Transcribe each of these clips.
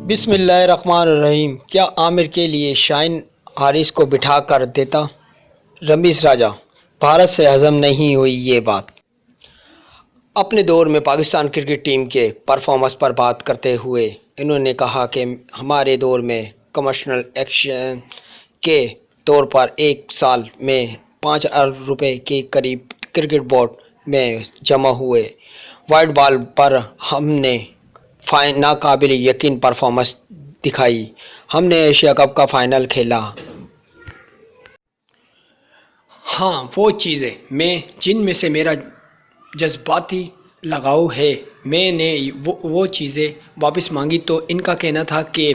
بسم اللہ الرحمن الرحیم۔ کیا عامر کے لیے شاہین حارث کو بٹھا کر دیتا؟ رمیز راجہ۔ بھارت سے ہضم نہیں ہوئی یہ بات۔ اپنے دور میں پاکستان کرکٹ ٹیم کے پرفارمنس پر بات کرتے ہوئے انہوں نے کہا کہ ہمارے دور میں کمرشل ایکشن کے طور پر ایک سال میں 5 ارب روپے کے قریب کرکٹ بورڈ میں جمع ہوئے۔ وائٹ بال پر ہم نے ناقابل یقین پرفارمنس دکھائی۔ ہم نے ایشیا کپ کا فائنل کھیلا۔ ہاں، وہ چیزیں جن میں سے میرا جذباتی لگاؤ ہے، میں نے وہ چیزیں واپس مانگی تو ان کا کہنا تھا کہ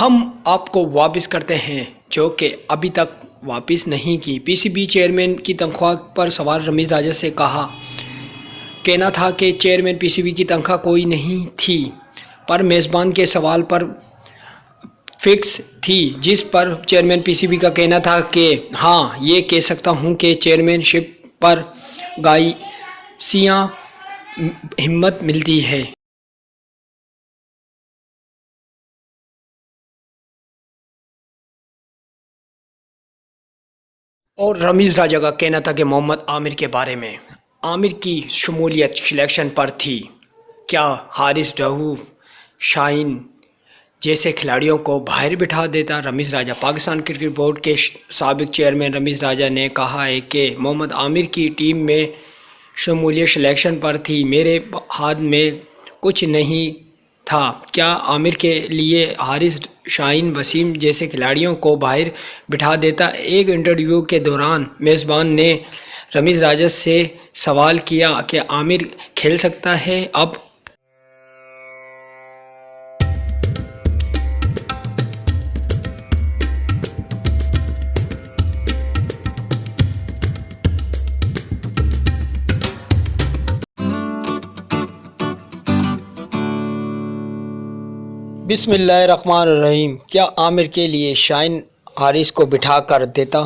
ہم آپ کو واپس کرتے ہیں، جو کہ ابھی تک واپس نہیں کی۔ پی سی بی چیئرمین کی تنخواہ پر سوال رمیز راجہ سے کہنا تھا کہ چیئرمین پی سی بی کی تنخواہ کوئی نہیں تھی، پر میزبان کے سوال پر فکس تھی، جس پر چیئرمین پی سی بی کا کہنا تھا کہ ہاں، یہ کہہ سکتا ہوں کہ چیئرمین شپ پر گائیسیاں ہمت ملتی ہے۔ اور رمیز راجہ کا کہنا تھا کہ محمد عامر کے بارے میں، عامر کی شمولیت سلیکشن پر تھی۔ کیا حارث رؤوف، شاہین جیسے کھلاڑیوں کو باہر بٹھا دیتا؟ رمیز راجہ۔ پاکستان کرکٹ بورڈ کے سابق چیئرمین رمیز راجہ نے کہا ہے کہ محمد عامر کی ٹیم میں شمولیت سلیکشن پر تھی، میرے ہاتھ میں کچھ نہیں تھا۔ کیا عامر کے لیے حارث، شاہین، وسیم جیسے کھلاڑیوں کو باہر بٹھا دیتا؟ ایک انٹرویو کے دوران میزبان نے رمیز راجہ سے سوال کیا کہ عامر کھیل سکتا ہے اب؟ بسم اللہ الرحمن الرحیم۔ کیا عامر کے لیے شاہین حارث کو بٹھا کر دیتا؟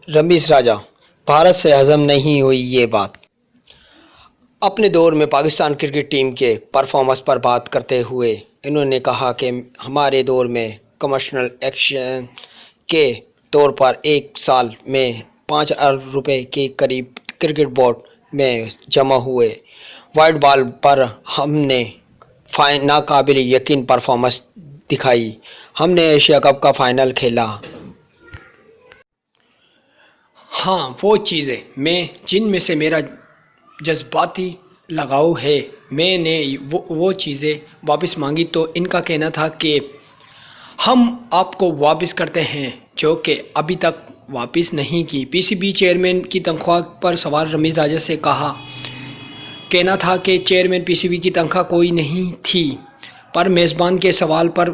رمیز راجہ۔ بھارت سے ہضم نہیں ہوئی یہ بات۔ اپنے دور میں پاکستان کرکٹ ٹیم کے پرفارمنس پر بات کرتے ہوئے انہوں نے کہا کہ ہمارے دور میں کمرشل ایکشن کے طور پر ایک سال میں 5 ارب روپے کے قریب کرکٹ بورڈ میں جمع ہوئے۔ وائٹ بال پر ہم نے ناقابل یقین پرفارمنس دکھائی۔ ہم نے ایشیا کپ کا فائنل کھیلا۔ ہاں، وہ چیزیں جن میں سے میرا جذباتی لگاؤ ہے، میں نے وہ چیزیں واپس مانگی تو ان کا کہنا تھا کہ ہم آپ کو واپس کرتے ہیں، جو کہ ابھی تک واپس نہیں کی۔ پی سی بی چیئرمین کی تنخواہ پر سوال رمیز راجہ سے کہنا تھا کہ چیئرمین پی سی بی کی تنخواہ کوئی نہیں تھی، پر میزبان کے سوال پر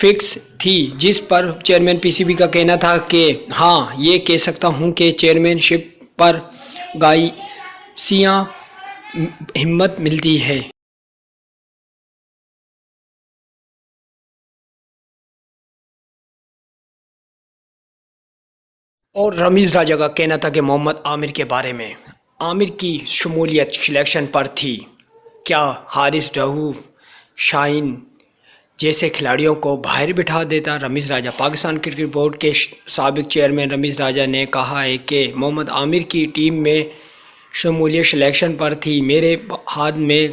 فکس تھی، جس پر چیئرمین پی سی بی کا کہنا تھا کہ ہاں، یہ کہہ سکتا ہوں کہ چیئرمین شپ پر گائیسیاں ہمت ملتی ہے۔ اور رمیز راجہ کا کہنا تھا کہ محمد عامر کے بارے میں، عامر کی شمولیت سلیکشن پر تھی۔ کیا حارث رؤوف، شاہین جیسے کھلاڑیوں کو باہر بٹھا دیتا؟ رمیز راجہ۔ پاکستان کرکٹ بورڈ کے سابق چیئرمین رمیز راجہ نے کہا ہے کہ محمد عامر کی ٹیم میں شمولیت سلیکشن پر تھی، میرے ہاتھ میں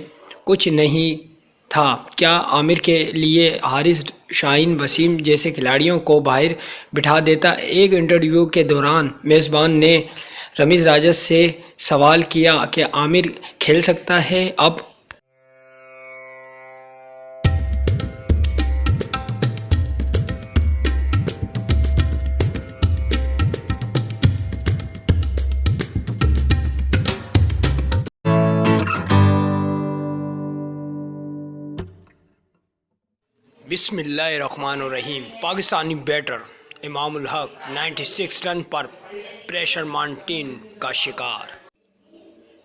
کچھ نہیں تھا۔ کیا عامر کے لیے حارث، شاہین، وسیم جیسے کھلاڑیوں کو باہر بٹھا دیتا؟ ایک انٹرویو کے دوران میزبان نے رمیز راجہ سے سوال کیا کہ عامر کھیل سکتا ہے اب؟ بسم اللہ الرحمن الرحیم۔ پاکستانی بیٹر امام الحق 96 رن پر پریشر ماؤنٹین کا شکار۔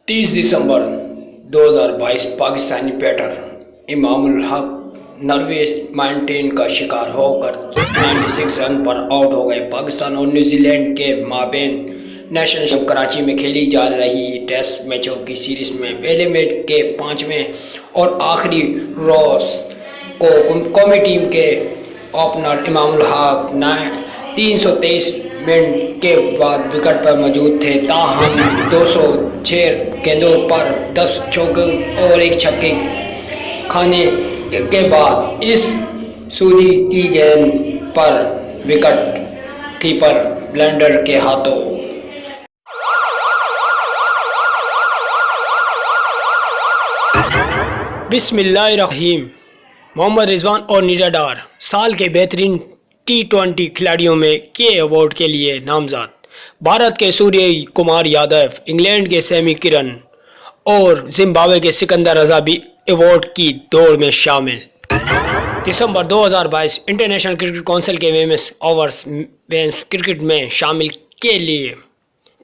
30 دسمبر 2022 پاکستانی بیٹر امام الحق نروے ماؤنٹین کا شکار ہو کر 96 رن پر آؤٹ ہو گئے۔ پاکستان اور نیوزی لینڈ کے مابین نیشنل چیمپئن کراچی میں کھیلی جا رہی ٹیسٹ میچوں کی سیریز میں پہلے میچ کے 5ویں اور آخری روز کو قومی ٹیم کے اوپنر امام الحق 323 منٹ کے بعد وکٹ پر موجود تھے، تاہم 206 گیندوں پر 10 چوکے اور 1 چھکے کھانے کے بعد اس سوری کی گیند پر وکٹ کیپر بلنڈر کے ہاتھوں بسم اللہ الرحیم محمد رضوان اور نیرا ڈار سال کے بہترین T20 کھلاڑیوں میں کے ایوارڈ کے لیے نامزد۔ بھارت کے سوریہ کمار یادو، انگلینڈ کے سیمی کرن اور زمبابوے کے سکندر رضا بھی ایوارڈ کی دوڑ میں شامل۔ دسمبر 2022 انٹرنیشنل کرکٹ کونسل کے ویمنس اوورز کرکٹ میں شامل کے لیے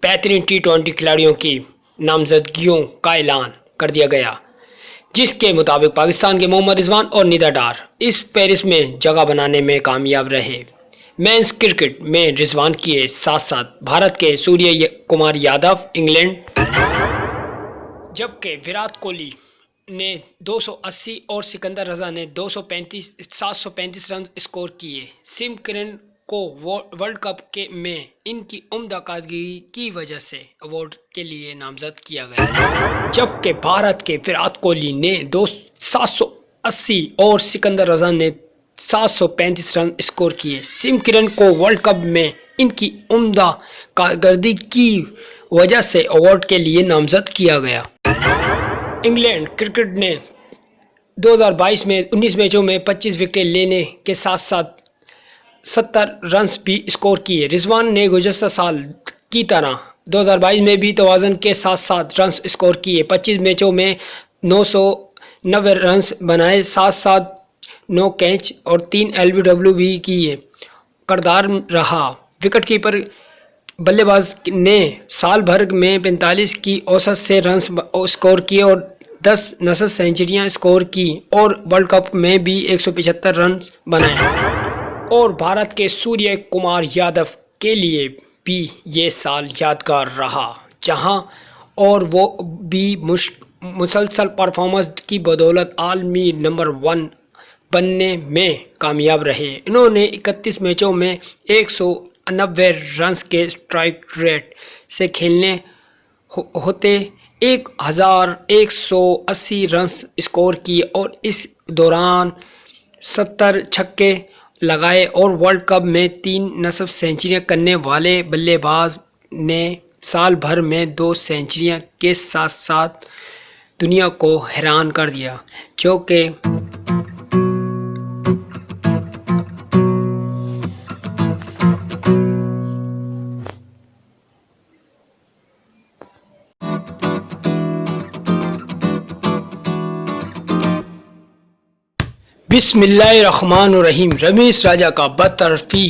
بہترین T20 کھلاڑیوں کی نامزدگیوں کا اعلان کر دیا گیا، جس کے مطابق پاکستان کے محمد رضوان اور نیرا ڈار اس فہرست میں جگہ بنانے میں کامیاب رہے۔ مینز کرکٹ میں رضوان کے ساتھ ساتھ بھارت کے سوریہ کمار یادو انگلینڈ، جبکہ وراٹ کوہلی نے 280 اور سکندر رضا نے 735 رن اسکور کیے۔ سم کرن کو ورلڈ کپ میں ان کی عمدہ کارکردگی کی وجہ سے ایوارڈ کے لیے نامزد کیا گیا، جبکہ بھارت کے وراٹ کوہلی نے 780 اور سکندر رضا نے 735 رن اسکور کیے۔ سم کرن کو ورلڈ کپ میں ان کی عمدہ کارکردگی کی وجہ سے ایوارڈ کے لیے نامزد کیا گیا۔ انگلینڈ کرکٹ نے 2022 میں 19 میچوں میں 25 وکٹیں لینے کے ساتھ ساتھ 70 رنز بھی اسکور کیے۔ رضوان نے گزشتہ سال کی طرح 2022 میں بھی توازن کے ساتھ ساتھ رنز اسکور کیے، 25 میچوں میں 990 رنز بنائے، ساتھ ساتھ 9 کیچ اور 3 LBW بھی کیے۔ کردار رہا وکٹ کیپر بلے باز نے سال بھر میں 45 کی اوسط سے رنز اسکور کیے اور 10 نصف سینچریاں اسکور کی اور ورلڈ کپ میں بھی 175 رنز بنائے۔ اور بھارت کے سوریہ کمار یادو کے لیے بھی یہ سال یادگار رہا، جہاں اور وہ بھی مسلسل پرفارمنس کی بدولت عالمی نمبر 1 بننے میں کامیاب رہے۔ انہوں نے 31 میچوں میں 190 رنز کے اسٹرائک ریٹ سے کھیلنے ہوتے 1180 رنز اسکور کیے اور اس دوران 70 چھکے لگائے اور ورلڈ کپ میں 3 نصف سینچریاں کرنے والے بلے باز نے سال بھر میں 2 سینچریاں کے ساتھ ساتھ دنیا کو حیران کر دیا، جو کہ بسم اللہ الرحمن الرحیم۔ رمیش راجہ کا برطرفی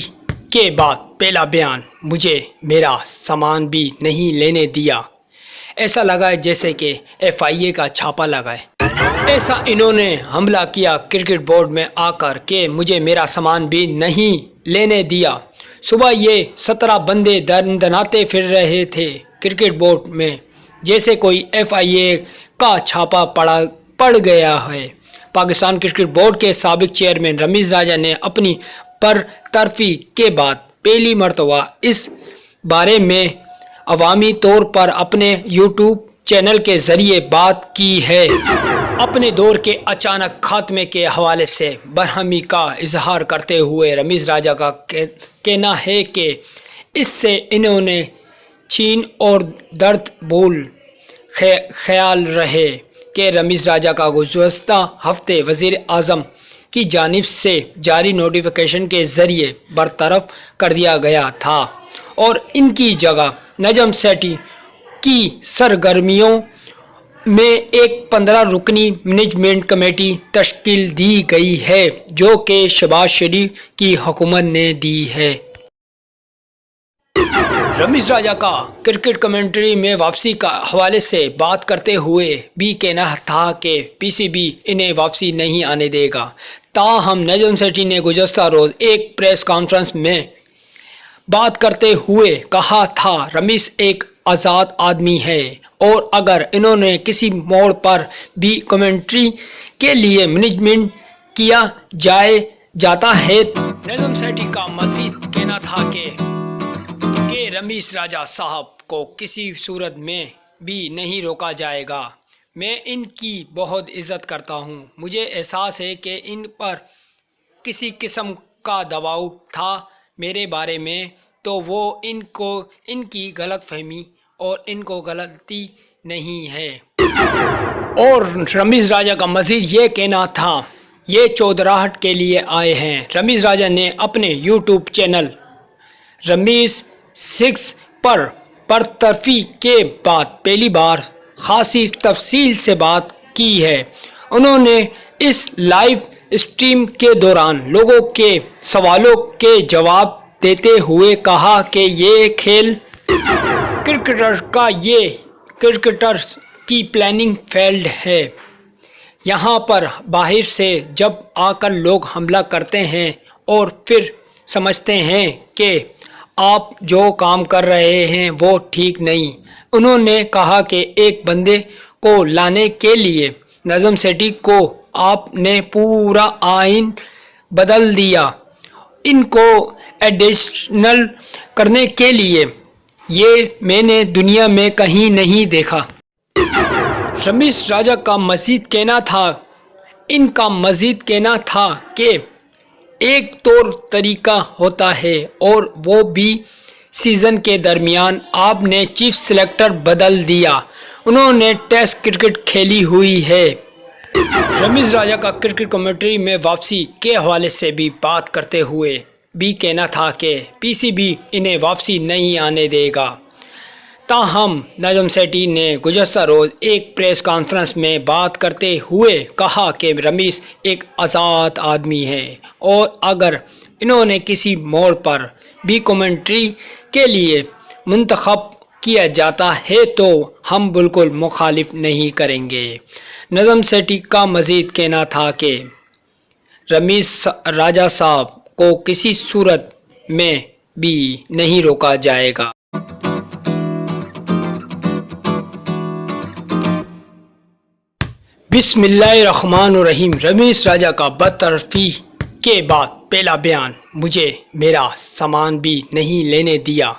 کے بعد پہلا بیان، مجھے میرا سامان بھی نہیں لینے دیا، ایسا لگا جیسے کہ FIA کا چھاپا لگا ہے۔ ایسا انہوں نے حملہ کیا کرکٹ بورڈ میں آ کر کہ مجھے میرا سامان بھی نہیں لینے دیا۔ صبح یہ 17 بندے دناتے پھر رہے تھے کرکٹ بورڈ میں جیسے کوئی FIA کا چھاپا پڑ گیا ہے۔ پاکستان کرکٹ بورڈ کے سابق چیئرمین رمیش راجہ نے اپنی برطرفی کے بعد پہلی مرتبہ اس بارے میں عوامی طور پر اپنے YouTube چینل کے ذریعے بات کی ہے۔ اپنے دور کے اچانک خاتمے کے حوالے سے برہمی کا اظہار کرتے ہوئے رمیش راجہ کا کہنا ہے کہ اس سے انہوں نے چھین اور درد بھول خیال رہے کہ رمیش راجہ کا گزشتہ ہفتے وزیر اعظم کی جانب سے جاری نوٹیفیکیشن کے ذریعے برطرف کر دیا گیا تھا اور ان کی جگہ نجم سیٹھی کی سرگرمیوں میں ایک 15 رکنی مینجمنٹ کمیٹی تشکیل دی گئی ہے جو کہ شہباز شریف کی حکومت نے دی ہے۔ رمیش راجہ کا کرکٹ کمنٹری میں واپسی کا حوالے سے بات کرتے ہوئے بھی کہنا تھا کہ PCB انہیں واپسی نہیں آنے دے گا۔ تاہم نجم سیٹھی نے گزشتہ روز ایک پریس کانفرنس میں بات کرتے ہوئے کہا تھا رمیش ایک آزاد آدمی ہے اور اگر انہوں نے کسی موڑ پر بھی کمنٹری کے لیے مینجمنٹ کیا جاتا ہے۔ نظم سیٹھی کا مزید کہنا تھا کہ رمیش راجہ صاحب کو کسی صورت میں بھی نہیں روکا جائے گا۔ میں ان کی بہت عزت کرتا ہوں۔ مجھے احساس ہے کہ ان پر کسی قسم کا دباؤ تھا میرے بارے میں، تو وہ ان کی غلط فہمی اور ان کو غلطی نہیں ہے۔ اور رمیش راجہ کا مزید یہ کہنا تھا، یہ چودراہٹ کے لیے آئے ہیں۔ رمیش راجہ نے اپنے یوٹیوب چینل رمیش 6 پر برطرفی کے بعد پہلی بار خاصی تفصیل سے بات کی ہے۔ انہوں نے اس لائیو اسٹریم کے دوران لوگوں کے سوالوں کے جواب دیتے ہوئے کہا کہ یہ کھیل کرکٹر کی پلاننگ فیلڈ ہے۔ یہاں پر باہر سے جب آ کر لوگ حملہ کرتے ہیں اور پھر سمجھتے ہیں کہ آپ جو کام کر رہے ہیں وہ ٹھیک نہیں۔ انہوں نے کہا کہ ایک بندے کو لانے کے لیے نظم سیٹھی کو آپ نے پورا آئین بدل دیا، ان کو ایڈیشنل کرنے کے لیے۔ یہ میں نے دنیا میں کہیں نہیں دیکھا۔ رمیش راجہ کا مزید کہنا تھا، ان کا مزید کہنا تھا کہ ایک طور طریقہ ہوتا ہے اور وہ بھی سیزن کے درمیان آپ نے چیف سلیکٹر بدل دیا۔ انہوں نے ٹیسٹ کرکٹ کھیلی ہوئی ہے۔ رمیش راجہ کا کرکٹ کمیونٹی میں واپسی کے حوالے سے بھی بات کرتے ہوئے بھی کہنا تھا کہ پی سی بی انہیں واپسی نہیں آنے دے گا۔ تاہم نظم سیٹھی نے گزشتہ روز ایک پریس کانفرنس میں بات کرتے ہوئے کہا کہ رمیش ایک آزاد آدمی ہے اور اگر انہوں نے کسی موڑ پر بھی کمنٹری کے لیے منتخب کیا جاتا ہے تو ہم بالکل مخالف نہیں کریں گے۔ نظم سیٹھی کا مزید کہنا تھا کہ رمیش راجہ صاحب کو کسی صورت میں بھی نہیں روکا جائے گا۔ بسم اللہ الرحمن الرحیم۔ رمیش راجہ کا برطرفی کے بعد پہلا بیان، مجھے میرا سامان بھی نہیں لینے دیا۔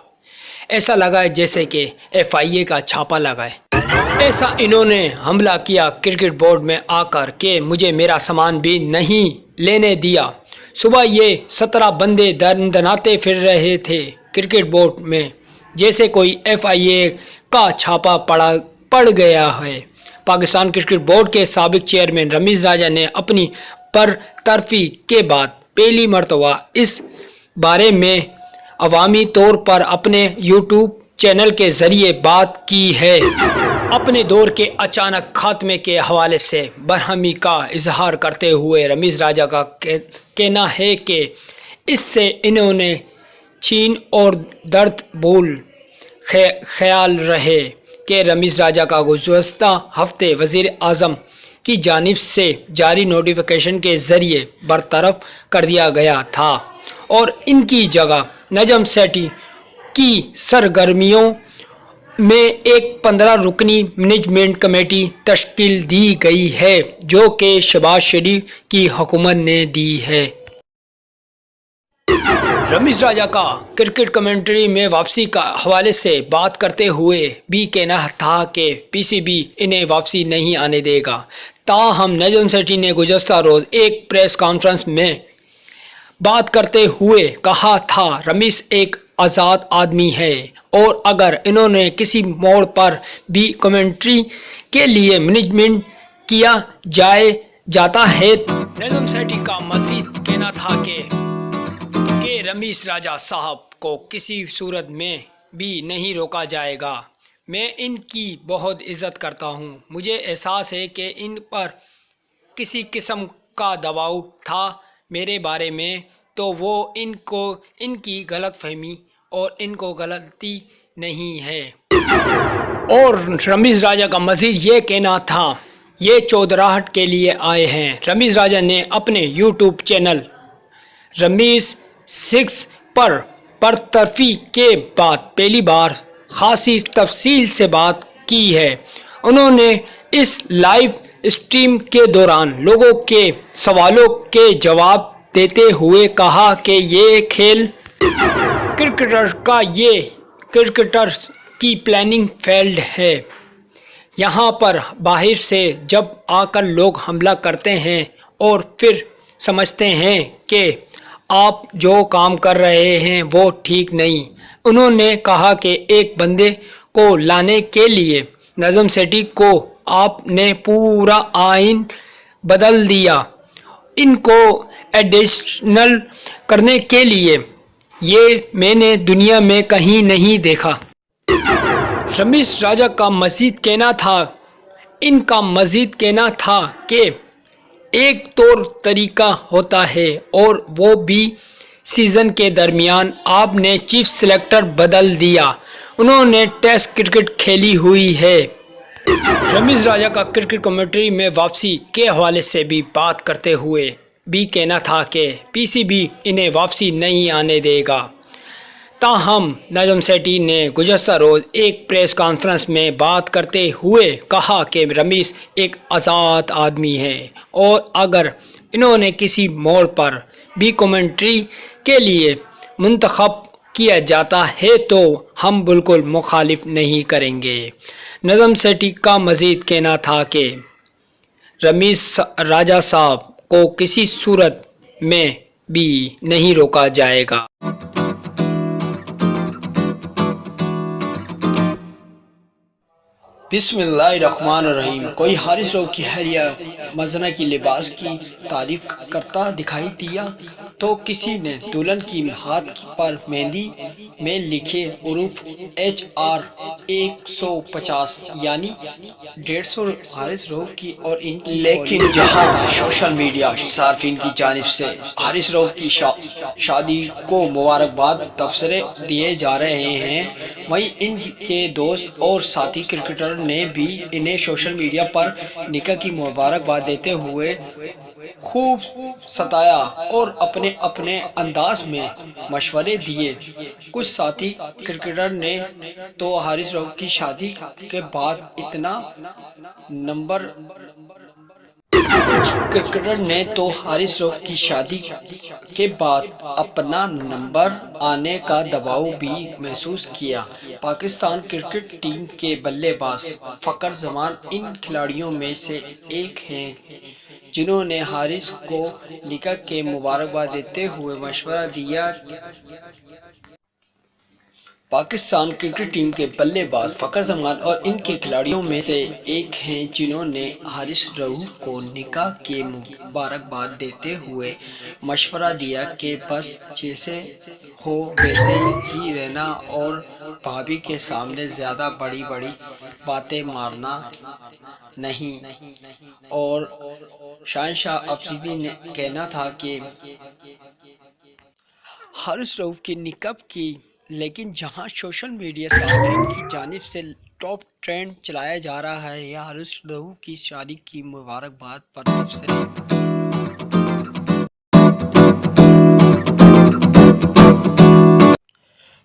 ایسا لگا جیسے کہ ایف آئی اے کا چھاپا لگا ہے۔ ایسا انہوں نے حملہ کیا کرکٹ بورڈ میں آ کر کہ مجھے میرا سامان بھی نہیں لینے دیا۔ صبح یہ 17 بندے دندناتے پھر رہے تھے کرکٹ بورڈ میں جیسے کوئی ایف آئی اے کا چھاپا پڑ گیا ہے۔ پاکستان کرکٹ بورڈ کے سابق چیئرمین رمیش راجہ نے اپنی برطرفی کے بعد پہلی مرتبہ اس بارے میں عوامی طور پر اپنے یوٹیوب چینل کے ذریعے بات کی ہے۔ اپنے دور کے اچانک خاتمے کے حوالے سے برہمی کا اظہار کرتے ہوئے رمیش راجہ کا کہنا ہے کہ اس سے انہوں نے چھین اور درد بھول خیال رہے کہ رمیش راجہ کا گزشتہ ہفتے وزیر اعظم کی جانب سے جاری نوٹیفیکیشن کے ذریعے برطرف کر دیا گیا تھا اور ان کی جگہ نظم سیٹھی کی سرگرمیوں میں ایک 15 رکنی مینجمنٹ کمیٹی تشکیل دی گئی ہے جو کہ شہباز شریف کی حکومت نے دی ہے۔ رمیش راجہ کا کرکٹ کمیونٹی میں واپسی کا حوالے سے بات کرتے ہوئے بھی کہنا تھا کہ پی سی بی انہیں واپسی نہیں آنے دے گا۔ تاہم نظم سیٹھی نے گزشتہ روز ایک پریس کانفرنس میں بات کرتے ہوئے کہا تھا، رمیش ایک آزاد آدمی ہے اور اگر انہوں نے کسی موڑ پر بھی کمنٹری کے لیے مینجمنٹ کیا جاتا ہے۔ نظم سیٹھی کا مزید کہنا تھا کہ رمیش راجہ صاحب کو کسی صورت میں بھی نہیں روکا جائے گا۔ میں ان کی بہت عزت کرتا ہوں۔ مجھے احساس ہے کہ ان پر کسی قسم کا دباؤ تھا میرے بارے میں، تو وہ ان کی غلط فہمی اور ان کو غلطی نہیں ہے۔ اور رمیش راجہ کا مزید یہ کہنا تھا، یہ چودراہٹ کے لیے آئے ہیں۔ رمیش راجہ نے اپنے یوٹیوب چینل رمیش 6 پر برطرفی کے بعد پہلی بار خاصی تفصیل سے بات کی ہے۔ انہوں نے اس لائیو اسٹریم کے دوران لوگوں کے سوالوں کے جواب دیتے ہوئے کہا کہ یہ کھیل کرکٹرز کی پلاننگ فیلڈ ہے۔ یہاں پر باہر سے جب آ کر لوگ حملہ کرتے ہیں اور پھر سمجھتے ہیں کہ آپ جو کام کر رہے ہیں وہ ٹھیک نہیں۔ انہوں نے کہا کہ ایک بندے کو لانے کے لیے نظم سیٹھی کو آپ نے پورا آئین بدل دیا، ان کو ایڈیشنل کرنے کے لیے۔ یہ میں نے دنیا میں کہیں نہیں دیکھا۔ رمیش راجہ کا مزید کہنا تھا، ان کا مزید کہنا تھا کہ ایک طور طریقہ ہوتا ہے اور وہ بھی سیزن کے درمیان۔ آپ نے چیف سلیکٹر بدل دیا، انہوں نے ٹیسٹ کرکٹ کھیلی ہوئی ہے۔ رمیش راجہ کا کرکٹ کمیونٹی میں واپسی کے حوالے سے بھی بات کرتے ہوئے بھی کہنا تھا کہ پی سی بی انہیں واپسی نہیں آنے دے گا۔ تاہم نظم سیٹھی نے گزشتہ روز ایک پریس کانفرنس میں بات کرتے ہوئے کہا کہ رمیش ایک آزاد آدمی ہے اور اگر انہوں نے کسی موڑ پر بھی کمنٹری کے لیے منتخب کیا جاتا ہے تو ہم بالکل مخالف نہیں کریں گے۔ نظم سیٹھی کا مزید کہنا تھا کہ رمیش راجہ صاحب کو کسی صورت میں بھی نہیں روکا جائے گا۔ بسم اللہ الرحمن الرحیم۔ کوئی حارث رؤف کی حلیہ مزنہ کی لباس کی تعریف کرتا دکھائی دیا تو کسی نے دلہن کی ہاتھ پر مہندی میں لکھے حروف HR-150 یعنی 150 حارث رؤف کی اور ان کی، لیکن جہاں سوشل میڈیا صارفین کی جانب سے حارث رؤف کی شادی کو مبارکباد تبصرے دیے جا رہے ہیں، وہیں ان کے دوست اور ساتھی کرکٹر نے بھی انہیں سوشل میڈیا پر نکاح کی مبارکباد دیتے ہوئے خوب ستایا اور اپنے اپنے انداز میں مشورے دیے۔ کچھ ساتھی کرکٹر نے تو حارث رؤف کی شادی کے بعد اپنا نمبر آنے کا دباؤ بھی محسوس کیا۔ پاکستان کرکٹ ٹیم کے بلے باز فخر زمان ان کھلاڑیوں میں سے ایک ہیں جنہوں نے حارث کو نکاح کی مبارکباد دیتے ہوئے مشورہ دیا۔ پاکستان کرکٹ ٹیم کے بلے باز فخر زمان اور ان کے کھلاڑیوں میں سے ایک ہیں جنہوں نے حارث رؤف کو نکاح کی مبارکباد دیتے ہوئے مشورہ دیا کہ بس جیسے ہو ویسے ہی رہنا اور بھابی کے سامنے زیادہ بڑی بڑی باتیں مارنا نہیں۔ اور شہنشاہ افریدی نے کہنا تھا کہ حارث رؤف کی نکاح کی، لیکن جہاں سوشل میڈیا صارفین کی جانب سے ٹاپ ٹرینڈ چلایا جا رہا ہے یا حارث رؤف کی شادی کی مبارکباد پر تبصرے۔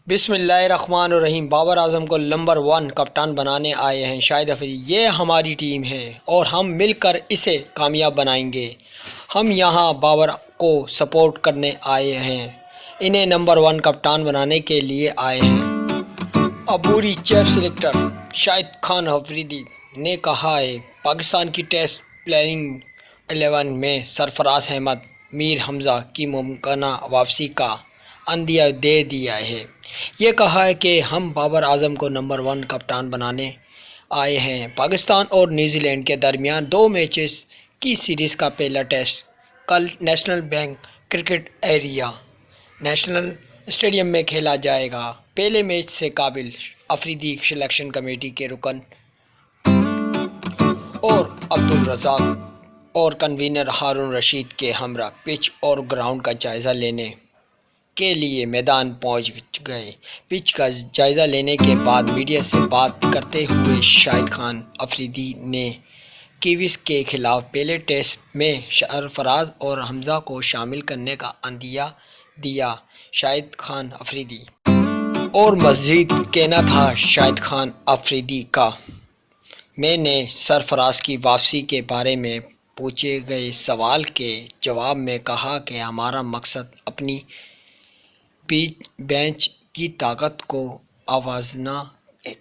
بسم اللہ الرحمن الرحیم۔ بابر اعظم کو نمبر 1 کپتان بنانے آئے ہیں شاہد افریدی۔ یہ ہماری ٹیم ہے اور ہم مل کر اسے کامیاب بنائیں گے۔ ہم یہاں بابر کو سپورٹ کرنے آئے ہیں، انہیں نمبر 1 کپتان بنانے کے لیے آئے ہیں۔ عبوری چیف سلیکٹر شاہد خان افریدی نے کہا ہے پاکستان کی ٹیسٹ پلیئنگ 11 میں سرفراز احمد میر حمزہ کی ممکنہ واپسی کا عندیہ دے دیا ہے۔ یہ کہا ہے کہ ہم بابر اعظم کو نمبر 1 کپتان بنانے آئے ہیں۔ پاکستان اور نیوزی لینڈ کے درمیان 2 میچز کی سیریز کا پہلا ٹیسٹ کل national bank cricket area national stadium میں کھیلا جائے گا۔ پہلے میچ سے قابل افریدی سلیکشن کمیٹی کے رکن اور عبدالرزاق اور کنوینر ہارون رشید کے ہمراہ پچ اور گراؤنڈ کا جائزہ لینے کے لیے میدان پہنچ گئے۔ پچ کا جائزہ لینے کے بعد میڈیا سے بات کرتے ہوئے شاہد خان افریدی نے کیویز کے خلاف پہلے ٹیسٹ میں سرفراز اور حمزہ کو شامل کرنے کا عندیہ دیا۔ شاہد خان افریدی اور مزید کہنا تھا شاہد خان افریدی کا میں نے سرفراز کی واپسی کے بارے میں پوچھے گئے سوال کے جواب میں کہا کہ ہمارا مقصد اپنی بینچ کی طاقت کو آوازنا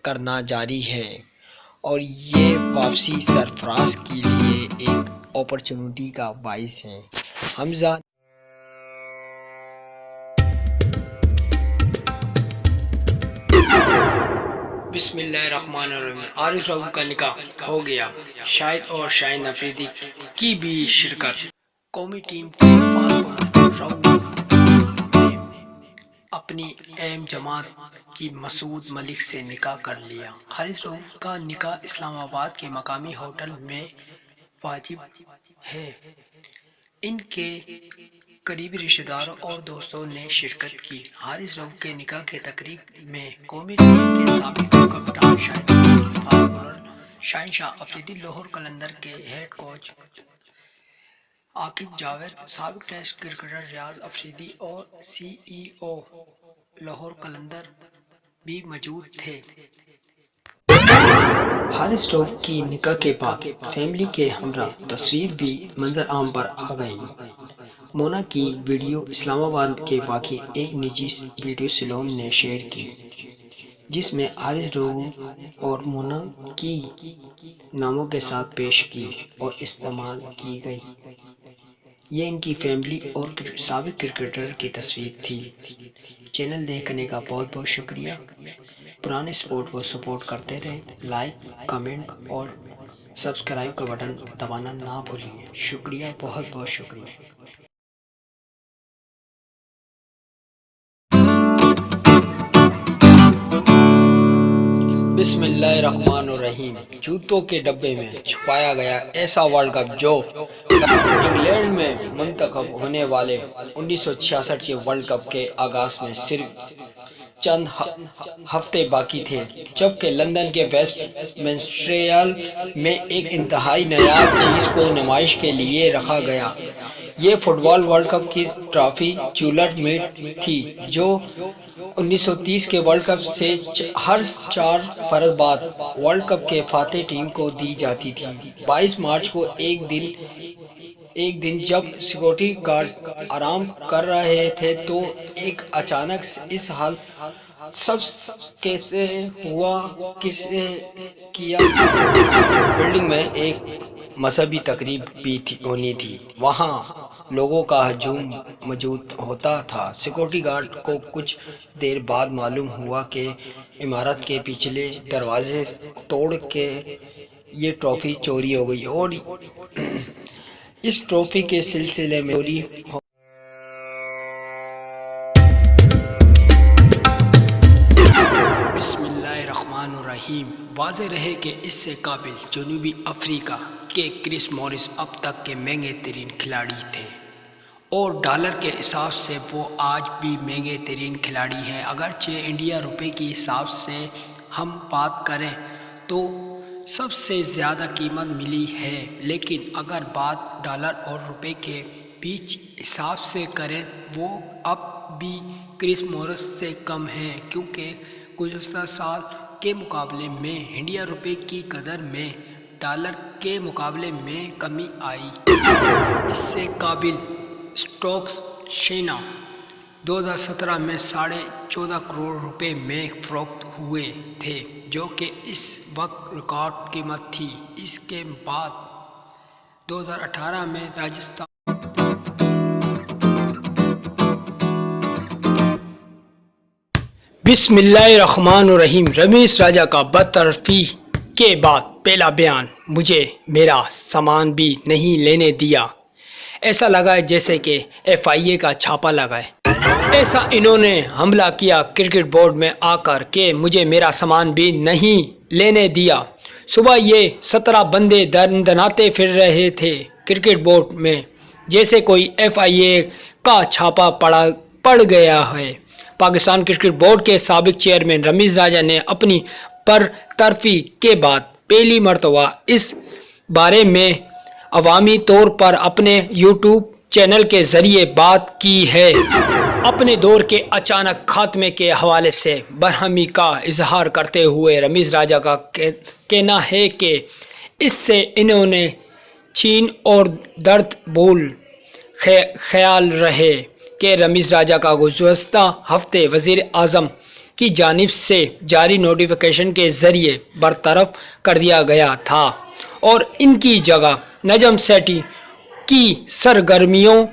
کرنا جاری ہے اور یہ واپسی سرفراز کے لیے ایک اپرچونٹی کا باعث ہے۔ حمزہ بسم اللہ الرحمن الرحیم۔ عارف رؤوف کا نکاح ہو گیا، شاہد اور شاہین افریدی کی بھی شرکت۔ قومی ٹیم کے فارورڈ رؤوف نے اپنی اہم جماعت کی مسعود ملک سے نکاح کر لیا۔ حارث رؤوف کا نکاح اسلام آباد کے مقامی ہوٹل میں واجب ہے۔ ان کے قریبی رشتہ داروں اور دوستوں نے شرکت کی۔ حارث رؤوف کے نکاح کی تقریب میں قومی ٹیم کے سابق کپتان شاہد افریدی، فاسٹ بولر شاہین شاہ افریدی، لاہور قلندر کے ہیڈ کوچ عاقب جاوید، سابق ٹیسٹ کرکٹر ریاض افریدی اور سی ای او لاہور قلندر بھی موجود تھے۔ حارث رؤوف کی نکاح کے بعد فیملی کے ہمراہ تصویر بھی منظر عام پر آ گئی۔ مونا کی ویڈیو اسلام آباد کے واقع ایک نجی ویڈیو سیلون نے شیئر کی، جس میں حارث رؤوف اور مونا کی ناموں کے ساتھ پیش کی اور استعمال کی گئی۔ یہ ان کی فیملی اور سابق کرکٹر کی تصویر تھی۔ چینل دیکھنے کا بہت بہت شکریہ۔ پرانے سپورٹ کو سپورٹ کرتے رہیں۔ لائک، کمنٹ اور سبسکرائب کا بٹن دبانا نہ بھولیے۔ شکریہ، بہت بہت شکریہ۔ بسم اللہ الرحمن الرحیم۔ جوتوں کے ڈبے میں چھپایا گیا ایسا ورلڈ کپ جو انگلینڈ میں منتخب ہونے والے 1966 کے ورلڈ کپ کے آغاز میں صرف چند ہفتے باقی تھے، جبکہ لندن کے ویسٹ منسٹر میں ایک انتہائی نایاب چیز کو نمائش کے لیے رکھا گیا۔ یہ فٹ بال ورلڈ کپ کی ٹرافی جیولر میٹ تھی، جو 1930 کے ورلڈ کپ سے ہر 4 برس بعد ورلڈ کپ کے فاتح ٹیم کو دی جاتی تھی۔ 22 مارچ کو ایک دن جب سیکورٹی گارڈ آرام کر رہے تھے تو ایک اچانک اس حال سب کیسے ہوا، کس نے کیا۔ بلڈنگ میں ایک مذہبی تقریب بھی ہونی تھی، وہاں لوگوں کا ہجوم موجود ہوتا تھا۔ سیکورٹی گارڈ کو کچھ دیر بعد معلوم ہوا کہ عمارت کے پچھلے دروازے توڑ کے یہ ٹرافی چوری ہو گئی اور اس ٹرافی کے سلسلے میں چوری ہو بسم اللہ الرحمن الرحیم۔ واضح رہے کہ اس سے قابل جنوبی افریقہ کے کرس مورس اب تک کے مہنگے ترین کھلاڑی تھے اور ڈالر کے حساب سے وہ آج بھی مہنگے ترین کھلاڑی ہیں۔ اگرچہ انڈیا روپے کے حساب سے ہم بات کریں تو سب سے زیادہ قیمت ملی ہے، لیکن اگر بات ڈالر اور روپے کے بیچ حساب سے کریں وہ اب بھی کرس مورس سے کم ہے، کیونکہ گزشتہ سال کے مقابلے میں انڈیا روپے کی قدر میں ڈالر کے مقابلے میں کمی آئی۔ اس سے قابل سٹاکس شینا 2017 میں 14.5 کروڑ روپے میں فروخت ہوئے تھے، جو کہ اس وقت ریکارڈ قیمت تھی۔ اس کے بعد 2018 میں راجستھان بسم اللہ الرحمن الرحیم۔ رمیش راجہ کا برطرفی کے بعد پہلا بیان، مجھے میرا سامان بھی نہیں لینے دیا۔ ایسا لگا جیسے کہ ایف آئی اے کا چھاپا لگا ہے۔ ایسا انہوں نے حملہ کیا کرکٹ بورڈ میں آ کر کہ مجھے میرا سامان بھی نہیں لینے دیا۔ صبح یہ 17 بندے دناتے پھر رہے تھے کرکٹ بورڈ میں جیسے کوئی ایف آئی اے کا چھاپا پڑ گیا ہے۔ پاکستان کرکٹ بورڈ کے سابق چیئرمین رمیش راجہ نے اپنی برطرفی کے بعد پہلی مرتبہ اس بارے میں عوامی طور پر اپنے یوٹیوب چینل کے ذریعے بات کی ہے۔ اپنے دور کے اچانک خاتمے کے حوالے سے برہمی کا اظہار کرتے ہوئے رمیز راجہ کا کہنا ہے کہ اس سے انہوں نے چین اور درد بھول خیال رہے کہ رمیز راجہ کا گزشتہ ہفتے وزیر اعظم کی جانب سے جاری نوٹیفیکیشن کے ذریعے برطرف کر دیا گیا تھا اور ان کی جگہ نجم سیٹھی کی سرگرمیوں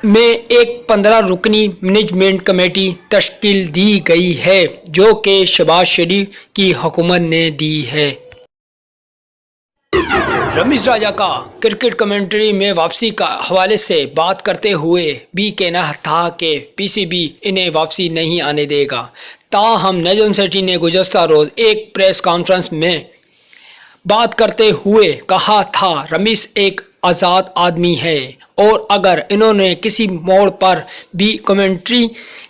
میں ایک 15 رکنی مینجمنٹ کمیٹی تشکیل دی گئی ہے جو کہ شہباز شریف کی حکومت نے دی ہے۔ رمیز راجہ کا کرکٹ کمنٹری میں واپسی کا حوالے سے بات کرتے ہوئے بھی کہنا تھا کہ پی سی بی انہیں واپسی نہیں آنے دے گا۔ تاہم نجم سیٹھی نے گزشتہ روز ایک پریس کانفرنس میں بات کرتے ہوئے کہا تھا رمیز ایک آزاد آدمی ہے اور اگر انہوں نے کسی موڑ پر بھی کمنٹری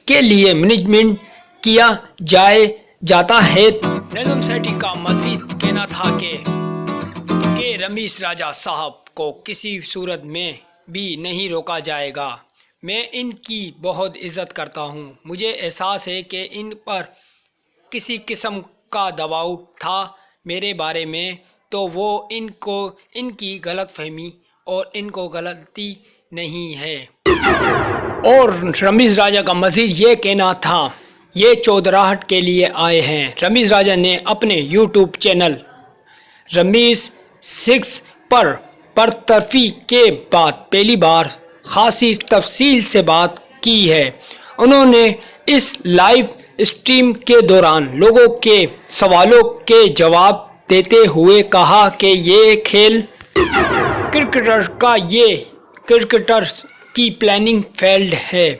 کے لیے مینجمنٹ کیا جاتا ہے۔ نجم سیٹھی کا مزید کہنا تھا کہ رمیز راجہ صاحب کو کسی صورت میں بھی نہیں روکا جائے گا۔ میں ان کی بہت عزت کرتا ہوں۔ مجھے احساس ہے کہ ان پر کسی قسم کا دباؤ تھا میرے بارے میں تو وہ ان کی غلط فہمی اور ان کو غلطی نہیں ہے۔ اور رمیز راجہ کا مزید یہ کہنا تھا یہ چودراہٹ کے لیے آئے ہیں۔ رمیز راجہ نے اپنے یوٹیوب چینل رمیز 6 پر برطرفی کے بعد پہلی بار خاصی تفصیل سے بات کی ہے۔ انہوں نے اس لائیو اسٹریم کے دوران لوگوں کے سوالوں کے جواب دیتے ہوئے کہا کہ یہ کھیل کرکٹر کی پلاننگ فیلڈ ہے۔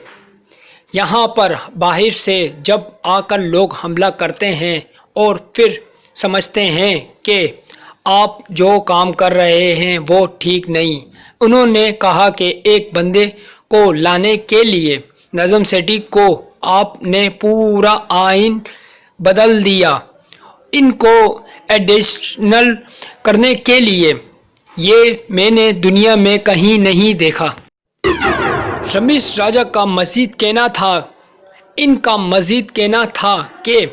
یہاں پر باہر سے جب آ کر لوگ حملہ کرتے ہیں اور پھر سمجھتے ہیں کہ آپ جو کام کر رہے ہیں وہ ٹھیک نہیں۔ انہوں نے کہا کہ ایک بندے کو لانے کے لیے نجم سیٹھی کو آپ نے پورا آئین بدل دیا، ان کو ایڈیشنل کرنے کے لیے، یہ میں نے دنیا میں کہیں نہیں دیکھا۔ رمیز راجہ کا مزید کہنا تھا کہ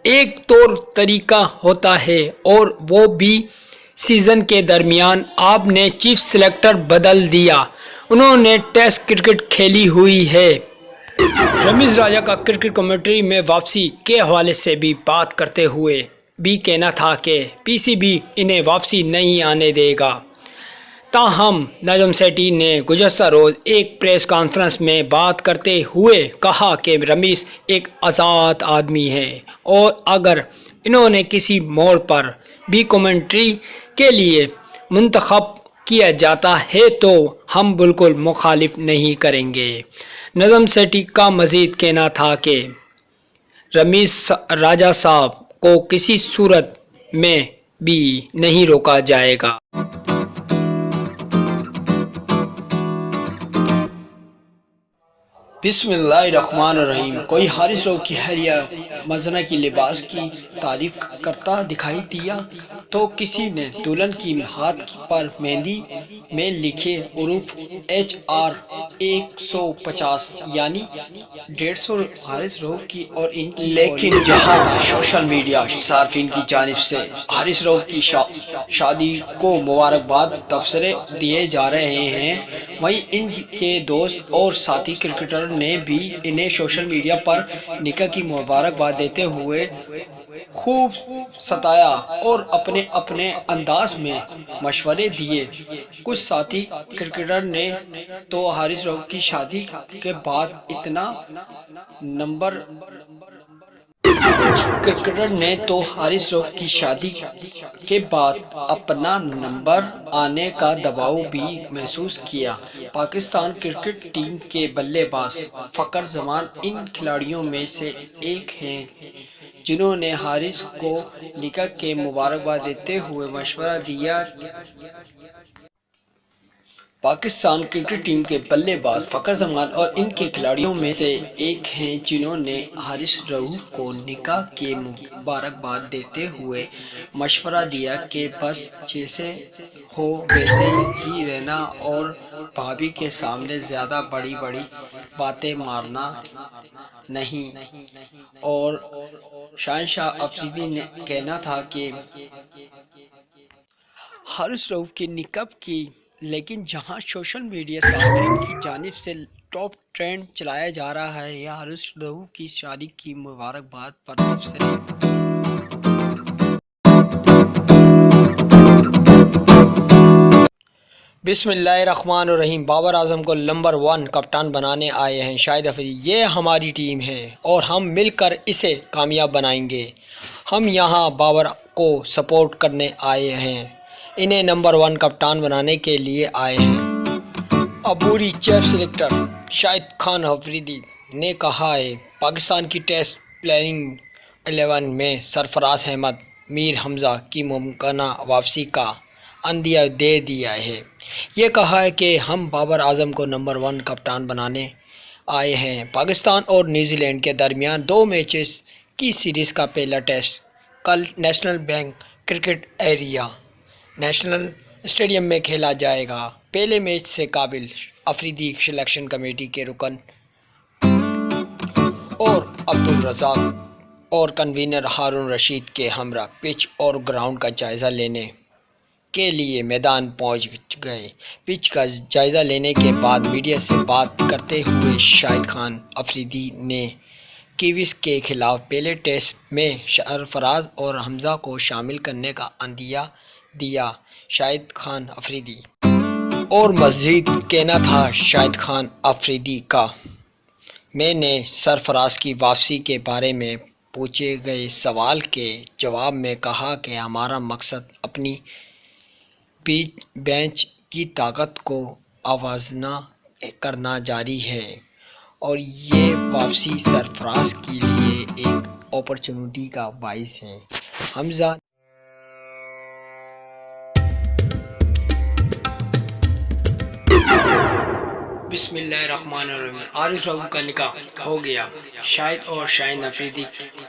ایک طور طریقہ ہوتا ہے اور وہ بھی سیزن کے درمیان آپ نے چیف سلیکٹر بدل دیا، انہوں نے ٹیسٹ کرکٹ کھیلی ہوئی ہے۔ رمیز راجہ کا کرکٹ کمنٹری میں واپسی کے حوالے سے بھی بات کرتے ہوئے بھی کہنا تھا کہ پی سی بی انہیں واپسی نہیں آنے دے گا۔ تاہم نجم سیٹھی نے گزشتہ روز ایک پریس کانفرنس میں بات کرتے ہوئے کہا کہ رمیز ایک آزاد آدمی ہے اور اگر انہوں نے کسی موڑ پر بھی کمنٹری کے لیے منتخب کیا جاتا ہے تو ہم بالکل مخالف نہیں کریں گے۔ نجم سیٹھی کا مزید کہنا تھا کہ رمیز راجہ صاحب کو کسی صورت میں بھی نہیں روکا جائے گا۔ بسم اللہ الرحمن الرحیم۔ کوئی حارث راؤ کی حلیہ مزنہ کی لباس کی تعریف کرتا دکھائی دیا تو کسی نے دلہن کی ہاتھ پر مہندی میں لکھے حروف HR 150 یعنی 150 حارث راؤ کی اور ان کی، لیکن جہاں سوشل میڈیا صارفین کی جانب سے حارث راؤ کی شادی کو مبارکباد تبصرے دیے جا رہے ہیں، وہیں ان کے دوست اور ساتھی کرکٹر نے بھی انہیں سوشل میڈیا پر نکاح کی مبارکباد دیتے ہوئے خوب ستایا اور اپنے اپنے انداز میں مشورے دیے۔ کچھ ساتھی کرکٹر نے تو حارث راؤ کی شادی کے بعد اپنا نمبر آنے کا دباؤ بھی محسوس کیا۔ پاکستان کرکٹ ٹیم کے بلے باز فخر زمان ان کھلاڑیوں میں سے ایک ہیں جنہوں نے حارث کو نکاح کے مبارکباد دیتے ہوئے مشورہ دیا پاکستان کرکٹ ٹیم کے بلے باز فخر زمان اور ان کے کھلاڑیوں میں سے ایک ہیں جنہوں نے حارث رؤف کو نکاح کی مبارکباد دیتے ہوئے مشورہ دیا کہ بس جیسے ہو ویسے ہی رہنا اور بھابھی کے سامنے زیادہ بڑی بڑی باتیں مارنا نہیں۔ اور شہنشاہ افریدی نے کہنا تھا کہ حارث رؤف کی نکاح کی، لیکن جہاں سوشل میڈیا صارفین کی جانب سے ٹاپ ٹرینڈ چلایا جا رہا ہے، یہ حارث رؤف کی شادی کی مبارکباد پر تبصرے۔ بسم اللہ الرحمن الرحیم۔ بابر اعظم کو نمبر 1 کپتان بنانے آئے ہیں شاہد افریدی۔ یہ ہماری ٹیم ہے اور ہم مل کر اسے کامیاب بنائیں گے۔ ہم یہاں بابر کو سپورٹ کرنے آئے ہیں، انہیں نمبر 1 کپتان بنانے کے لیے آئے ہیں۔ عبوری چیف سلیکٹر شاہد خان افریدی نے کہا ہے، پاکستان کی ٹیسٹ پلیئنگ 11 میں سرفراز احمد، میر حمزہ کی ممکنہ واپسی کا عندیہ دے دیا ہے۔ یہ کہا ہے کہ ہم بابر اعظم کو نمبر 1 کپتان بنانے آئے ہیں۔ پاکستان اور نیوزی لینڈ کے درمیان 2 میچز کی سیریز کا پہلا ٹیسٹ کل national bank cricket area national stadium میں کھیلا جائے گا۔ پہلے میچ سے قابل افریدی سلیکشن کمیٹی کے رکن اور عبدالرزاق اور کنوینر ہارون رشید کے ہمراہ پچ اور گراؤنڈ کا جائزہ لینے کے لیے میدان پہنچ گئے۔ پچ کا جائزہ لینے کے بعد میڈیا سے بات کرتے ہوئے شاہد خان افریدی نے کیویز کے خلاف پہلے ٹیسٹ میں سرفراز اور حمزہ کو شامل کرنے کا عندیہ دیا۔ شاہد خان افریدی اور مزید کہنا تھا شاہد خان افریدی کا، میں نے سرفراز کی واپسی کے بارے میں پوچھے گئے سوال کے جواب میں کہا کہ ہمارا مقصد اپنی بینچ کی طاقت کو آوازاں کرنا جاری ہے اور یہ واپسی سرفراز کے لیے ایک اپرچونٹی کا باعث ہے۔ حمزہ بسم اللہ الرحمن الرحیم۔ حارث رؤف کا نکاح ہو گیا، شاہد اور شاہین افریدی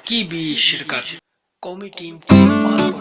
کی بھی شرکت۔ قومی ٹیم کے فال